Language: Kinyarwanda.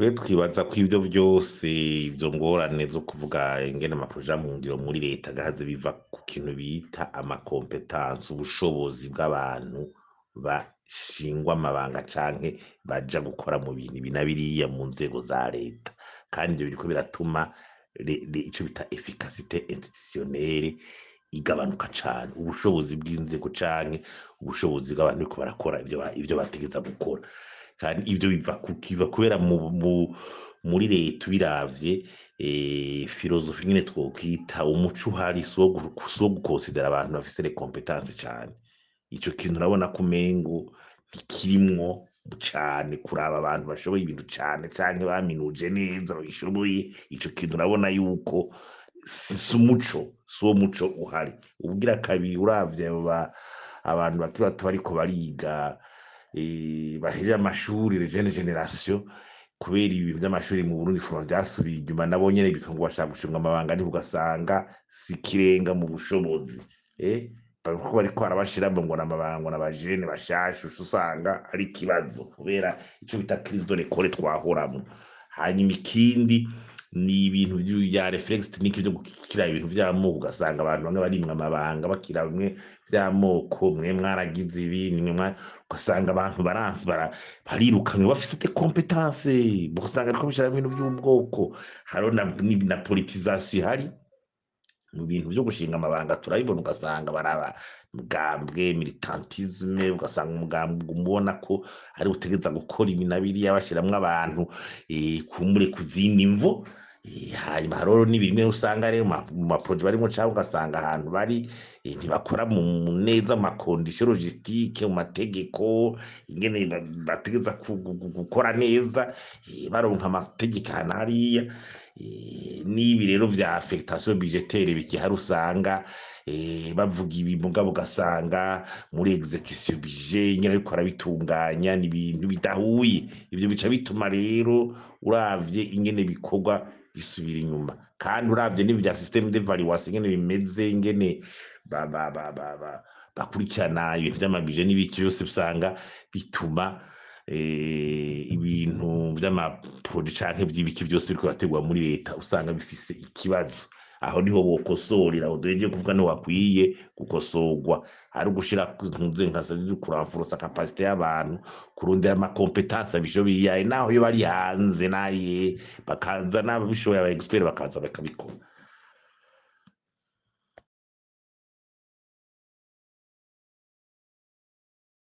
twe twibaza ko ivyo vyose ivyo ngorane zo kuvuga ingene amaproja mu ngiro muri leta gahaze biva ku kintu bita amakompetansi ubushobozi bw'abantu bashingwa amabanga canke baja gukora mu bintu ibi na biriya mu nzego za leta kandi ivyo biriko biratuma ico bita efficacité institutionnelle igabanuka cane ubushobozi bw'inzego canke ubushobozi bw'abantu bariko barakora ivyo bategeza gukora kandi ivyo biva kubera muri leta ubiravye filozofi nyene twokwita umuco uhari si wo gukonsidera abantu bafise les compétences cane ico kintu urabona ko umengo ntikirimwo cane kuraba abantu bashoboye ibintu cane canke baminuje neza babishoboye ico kintu urabona yuko si uwo muco uhari ubugira kabiri uravye abantu bakiri bato bariko bariga bahejeje amashuri les jeunes générations kubera ibintu vy'amashuri mu Burundi fuma vyasubiye inyuma nabo nyene bitwa ngo bashaka gushimwa amabanga ariko ugasanga si kirenga mu bushobozi kuko bariko barabashiramo ngo n'amabanga n'abajene bashasha usanga ari ikibazo kubera ico bita crise de l'école twahoramwo hanyuma ikindi ni ibintu vya reflex technique vyo gukira ibintu vy'amoko ugasanga abantu bamwe barimwa amabanga bakira bimwe vy'amoko mwe mwaragize ibi ugasanga abantu barirukanywe bafise des compétences ugasanga ariko bishara ibintu by'ubwoko hariho na politisation ihari mu bintu vyo gushinga amabanga turabibona ugasanga baraba mugambwe militantisme ugasanga umugambwe umubona ko ari utegeza gukora ibi na biriya bashiramwo abantu kumure kuzindi mvo hanyuma hariho n'ibimwe usanga rero mu maproje barimwo canke ugasanga ahantu bari ntibakora mu neza mu makondisiyo logistique mu mategeko ingene bategeza gukora neza baronka amategeko ahantu hariya n'ibi rero vya affectation budgetaire bikihari usanga bavuga ibi mugabo ugasanga muri execution budget nyene ariko arabitunganya ni ibintu bidahuye ivyo bica bituma rero uravye ingene bikorwa bisubira inyuma kandi uravye n'ibyo vya système d'évaluation ingene bimeze ingene bakurikirana ibintu vy'amabije n'ibiki byose usanga bituma ibintu vy'amaproje canke vy'ibiki byose biriko birategurwa muri leta usanga bifise ikibazo aho niho bokosorera aho duhejeje kuvuga niho hakwiye gukosorwa ari ugushira ntuze nkasaje kuramfurusa capacité y'abantu kurondera amakompetansi abishoboye naho yo bari hanze naye bakaza n'abishoboye aba expert bakaza bakabikora